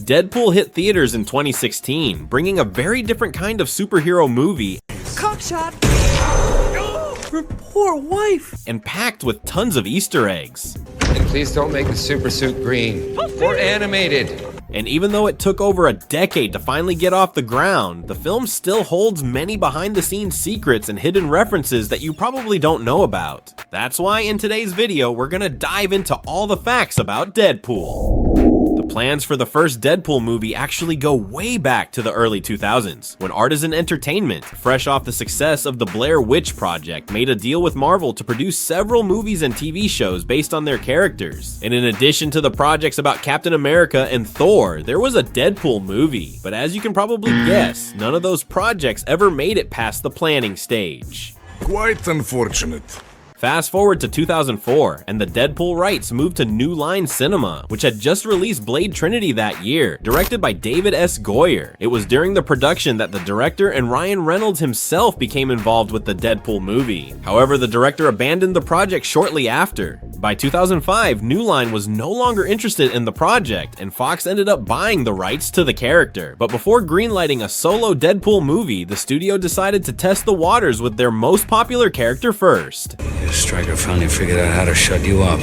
Deadpool hit theaters in 2016, bringing a very different kind of superhero movie Cockshot! Her poor wife! and packed with tons of Easter eggs. And please don't make the super suit green or animated. And even though it took over a decade to finally get off the ground, the film still holds many behind-the-scenes secrets and hidden references that you probably don't know about. That's why in today's video, we're gonna dive into all the facts about Deadpool. The plans for the first Deadpool movie actually go way back to the early 2000s, when Artisan Entertainment, fresh off the success of the Blair Witch Project, made a deal with Marvel to produce several movies and TV shows based on their characters. And in addition to the projects about Captain America and Thor, there was a Deadpool movie. But as you can probably guess, none of those projects ever made it past the planning stage. Quite unfortunate. Fast forward to 2004, and the Deadpool rights moved to New Line Cinema, which had just released Blade Trinity that year, directed by David S. Goyer. It was during the production that the director and Ryan Reynolds himself became involved with the Deadpool movie. However, the director abandoned the project shortly after. By 2005, New Line was no longer interested in the project, and Fox ended up buying the rights to the character. But before greenlighting a solo Deadpool movie, the studio decided to test the waters with their most popular character first. Stryker finally figured out how to shut you up.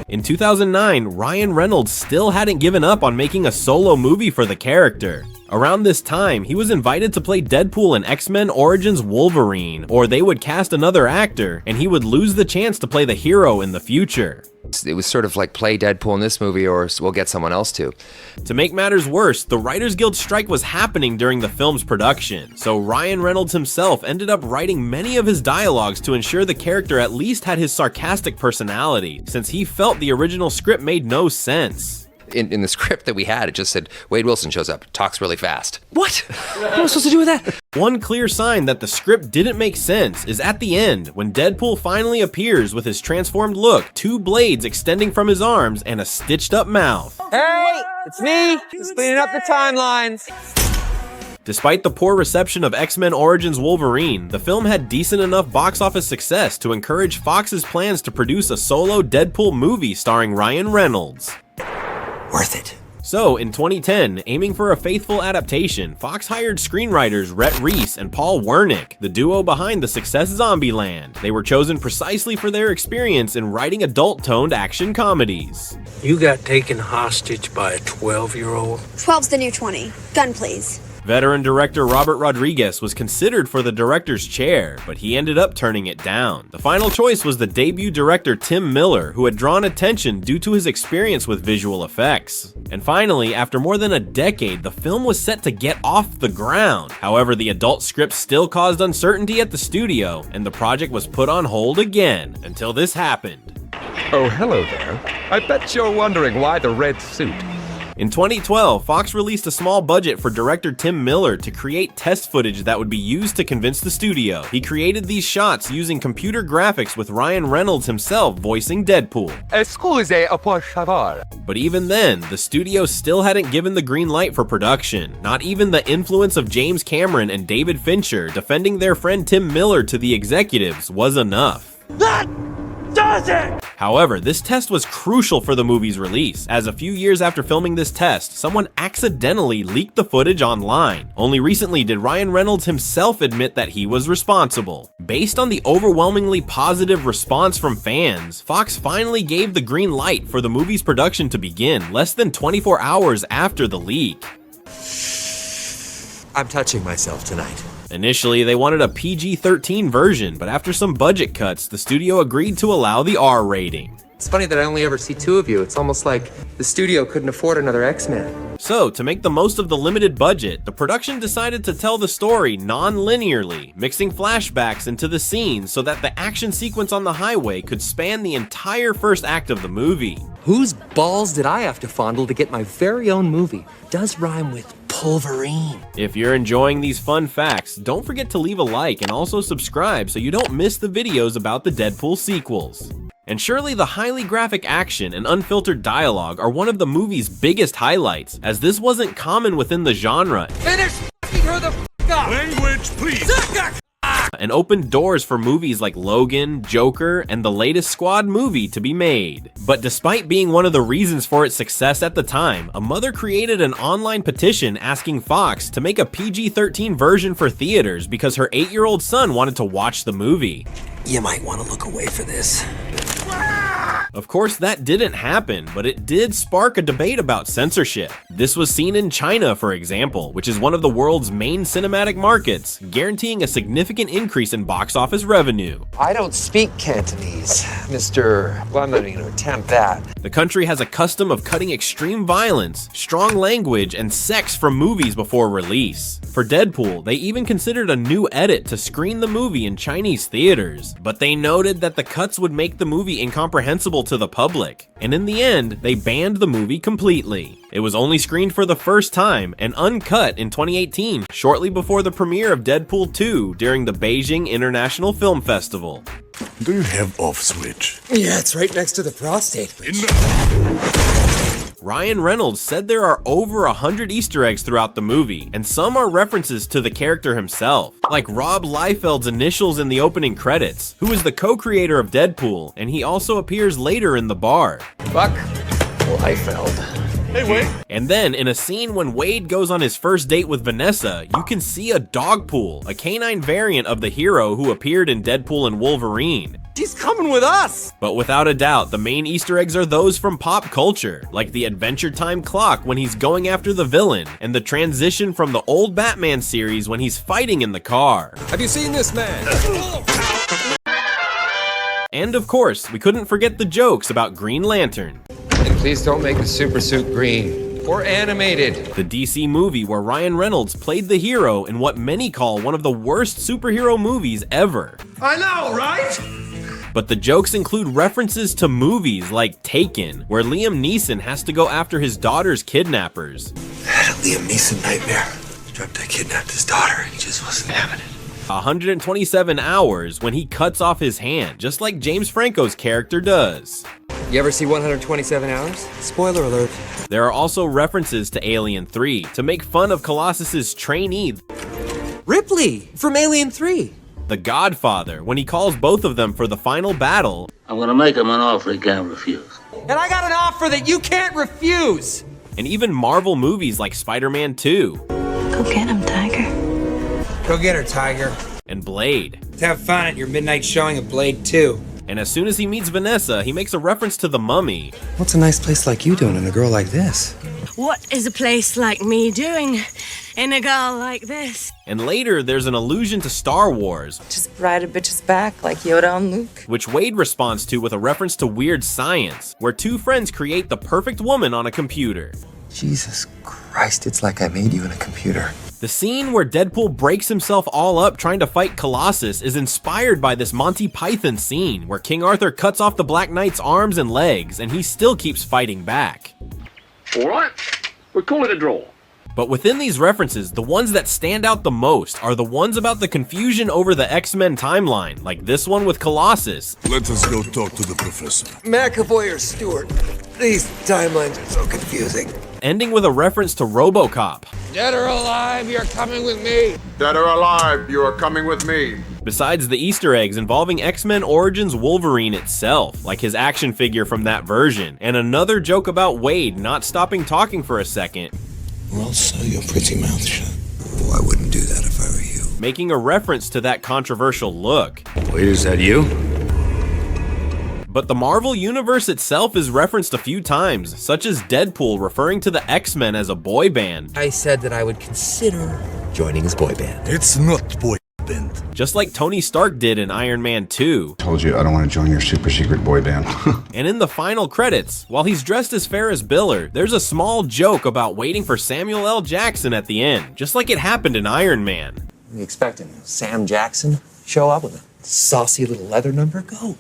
In 2009, Ryan Reynolds still hadn't given up on making a solo movie for the character. Around this time, he was invited to play Deadpool in X-Men Origins Wolverine, or they would cast another actor, and he would lose the chance to play the hero in the future. It was sort of like play Deadpool in this movie or we'll get someone else to. To make matters worse, the Writers Guild strike was happening during the film's production, so Ryan Reynolds himself ended up writing many of his dialogues to ensure the character at least had his sarcastic personality, since he felt the original script made no sense. In the script that we had, it just said, Wade Wilson shows up, talks really fast. What? What am I supposed to do with that? One clear sign that the script didn't make sense is at the end, when Deadpool finally appears with his transformed look, two blades extending from his arms, and a stitched up mouth. Hey, it's me, just cleaning up the timelines. Despite the poor reception of X-Men Origins Wolverine, the film had decent enough box office success to encourage Fox's plans to produce a solo Deadpool movie starring Ryan Reynolds. Worth it. So, in 2010, aiming for a faithful adaptation, Fox hired screenwriters Rhett Reese and Paul Wernick, the duo behind the success Zombieland. They were chosen precisely for their experience in writing adult-toned action comedies. You got taken hostage by a 12-year-old? 12's the new 20. Gun, please. Veteran director Robert Rodriguez was considered for the director's chair, but he ended up turning it down. The final choice was the debut director Tim Miller, who had drawn attention due to his experience with visual effects. And finally, after more than a decade, the film was set to get off the ground. However, the adult script still caused uncertainty at the studio, and the project was put on hold again, until this happened. Oh, hello there. I bet you're wondering why the red suit. In 2012, Fox released a small budget for director Tim Miller to create test footage that would be used to convince the studio. He created these shots using computer graphics with Ryan Reynolds himself voicing Deadpool. Excusez pour savoir. But even then, the studio still hadn't given the green light for production. Not even the influence of James Cameron and David Fincher defending their friend Tim Miller to the executives was enough. That does it! However, this test was crucial for the movie's release, as a few years after filming this test, someone accidentally leaked the footage online. Only recently did Ryan Reynolds himself admit that he was responsible. Based on the overwhelmingly positive response from fans, Fox finally gave the green light for the movie's production to begin less than 24 hours after the leak. I'm touching myself tonight. Initially, they wanted a PG-13 version, but after some budget cuts, the studio agreed to allow the R rating. It's funny that I only ever see two of you. It's almost like the studio couldn't afford another X-Men. So, to make the most of the limited budget, the production decided to tell the story non-linearly, mixing flashbacks into the scenes so that the action sequence on the highway could span the entire first act of the movie. Whose balls did I have to fondle to get my very own movie? Does rhyme with Wolverine. If you're enjoying these fun facts, don't forget to leave a like and also subscribe so you don't miss the videos about the Deadpool sequels. And surely the highly graphic action and unfiltered dialogue are one of the movie's biggest highlights, as this wasn't common within the genre. Finish f***ing her the f*** up! Language, please. and opened doors for movies like Logan, Joker, and the latest Squad movie to be made. But despite being one of the reasons for its success at the time, a mother created an online petition asking Fox to make a PG-13 version for theaters because her 8-year-old son wanted to watch the movie. You might want to look away for this. Of course, that didn't happen, but it did spark a debate about censorship. This was seen in China, for example, which is one of the world's main cinematic markets, guaranteeing a significant increase in box office revenue. I don't speak Cantonese, Mr. Well, I'm not even going to attempt that. The country has a custom of cutting extreme violence, strong language, and sex from movies before release. For Deadpool, they even considered a new edit to screen the movie in Chinese theaters, but they noted that the cuts would make the movie incomprehensible to the public, and in the end, they banned the movie completely. It was only screened for the first time and uncut in 2018, shortly before the premiere of Deadpool 2 during the Beijing International Film Festival. Do you have off switch? Yeah, it's right next to the prostate. Ryan Reynolds said there are over 100 Easter eggs throughout the movie, and some are references to the character himself, like Rob Liefeld's initials in the opening credits, who is the co-creator of Deadpool, and he also appears later in the bar. Buck Liefeld. Hey, wait. And then, in a scene when Wade goes on his first date with Vanessa, you can see a dog pool, a canine variant of the hero who appeared in Deadpool and Wolverine. She's coming with us! But without a doubt, the main Easter eggs are those from pop culture, like the Adventure Time clock when he's going after the villain, and the transition from the old Batman series when he's fighting in the car. Have you seen this man? And of course, we couldn't forget the jokes about Green Lantern, And please don't make the super suit green or animated. the DC movie where Ryan Reynolds played the hero in what many call one of the worst superhero movies ever. I know, right? But the jokes include references to movies like Taken, where Liam Neeson has to go after his daughter's kidnappers. I had a Liam Neeson nightmare. Strepta kidnapped his daughter and he just wasn't having it. 127 Hours, when he cuts off his hand, just like James Franco's character does. You ever see 127 Hours? Spoiler alert. There are also references to Alien 3 to make fun of Colossus's trainee, Ripley from Alien 3. the Godfather, when he calls both of them for the final battle, I'm gonna make him an offer he can't refuse. And I got an offer that you can't refuse. and even Marvel movies like Spider-Man 2 Go get him, Tiger. Go get her, Tiger. and Blade. Let's have fun at your midnight showing of Blade 2. And as soon as he meets Vanessa, he makes a reference to The Mummy, What's a nice place like you doing in a girl like this? What is a place like me doing in a girl like this? and later there's an allusion to Star Wars, Just ride a bitch's back like Yoda and Luke. which Wade responds to with a reference to Weird Science, where two friends create the perfect woman on a computer. Jesus Christ, it's like I made you in a computer. The scene where Deadpool breaks himself all up trying to fight Colossus is inspired by this Monty Python scene where King Arthur cuts off the Black Knight's arms and legs, and he still keeps fighting back. All right, we call it a draw. But within these references, the ones that stand out the most are the ones about the confusion over the X-Men timeline, like this one with Colossus, Let us go talk to the professor. McAvoy or Stewart? These timelines are so confusing. ending with a reference to RoboCop. Dead or alive, you're coming with me. Dead or alive, you are coming with me. Besides the Easter eggs involving X-Men Origins Wolverine itself, like his action figure from that version, and another joke about Wade not stopping talking for a second, Well, sew your pretty mouth shut. Oh, I wouldn't do that if I were you. making a reference to that controversial look. Wait, is that you? But the Marvel Universe itself is referenced a few times, such as Deadpool referring to the X-Men as a boy band, I said that I would consider joining his boy band. It's not boy band. just like Tony Stark did in Iron Man 2. Told you I don't want to join your super secret boy band. And in the final credits, while he's dressed as Ferris Bueller, there's a small joke about waiting for Samuel L. Jackson at the end, just like it happened in Iron Man. You expecting Sam Jackson show up with a saucy little leather number? Go.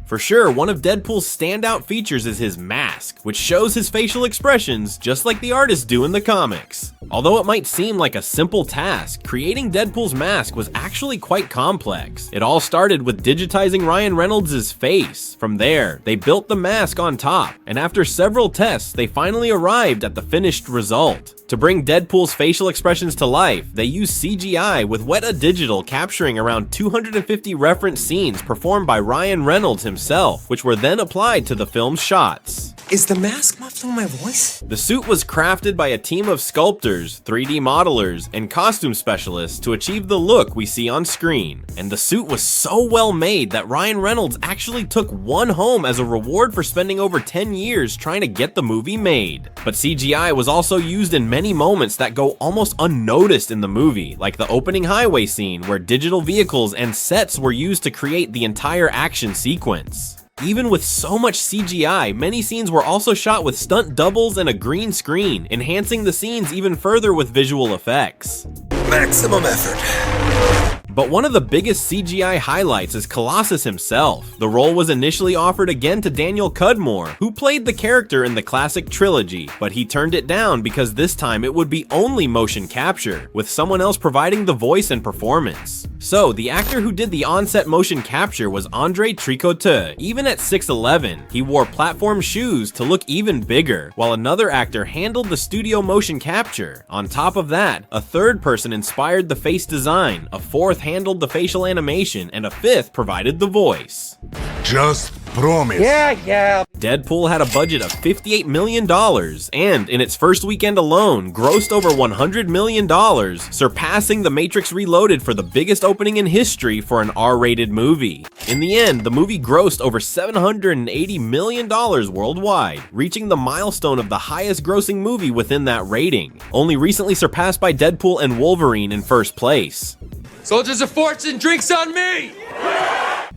For sure, one of Deadpool's standout features is his mask, which shows his facial expressions just like the artists do in the comics. Although it might seem like a simple task, creating Deadpool's mask was actually quite complex. It all started with digitizing Ryan Reynolds' face. From there, they built the mask on top, and after several tests, they finally arrived at the finished result. To bring Deadpool's facial expressions to life, they used CGI with Weta Digital capturing around 250 reference scenes performed by Ryan Reynolds himself, which were then applied to the film's shots. Is the mask muffling my voice? The suit was crafted by a team of sculptors, 3D modelers, and costume specialists to achieve the look we see on screen. And the suit was so well made that Ryan Reynolds actually took one home as a reward for spending over 10 years trying to get the movie made. But CGI was also used in many moments that go almost unnoticed in the movie, like the opening highway scene where digital vehicles and sets were used to create the entire action sequence. Even with so much CGI, many scenes were also shot with stunt doubles and a green screen, enhancing the scenes even further with visual effects. Maximum effort. But one of the biggest CGI highlights is Colossus himself. The role was initially offered again to Daniel Cudmore, who played the character in the classic trilogy, but he turned it down because this time it would be only motion capture, with someone else providing the voice and performance. So, the actor who did the on-set motion capture was Andre Tricoteur. Even at 6'11", he wore platform shoes to look even bigger, while another actor handled the studio motion capture. On top of that, a third person inspired the face design, a fourth handled the facial animation, and a fifth provided the voice. Just promise. Yeah. Deadpool had a budget of $58 million, and in its first weekend alone, grossed over $100 million, surpassing The Matrix Reloaded for the biggest opening in history for an R-rated movie. In the end, the movie grossed over $780 million worldwide, reaching the milestone of the highest grossing movie within that rating, only recently surpassed by Deadpool and Wolverine in first place. Soldiers of Fortune, drinks on me!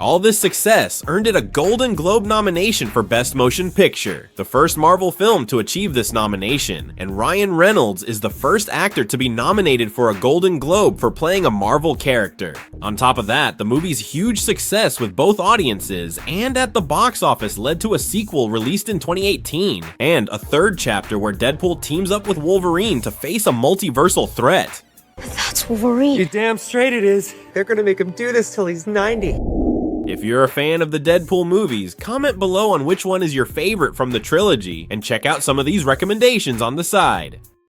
All this success earned it a Golden Globe nomination for Best Motion Picture, the first Marvel film to achieve this nomination, and Ryan Reynolds is the first actor to be nominated for a Golden Globe for playing a Marvel character. On top of that, the movie's huge success with both audiences and at the box office led to a sequel released in 2018, and a third chapter where Deadpool teams up with Wolverine to face a multiversal threat. That's Wolverine. You're damn straight it is. They're gonna make him do this till he's 90. If you're a fan of the Deadpool movies, comment below on which one is your favorite from the trilogy, and check out some of these recommendations on the side.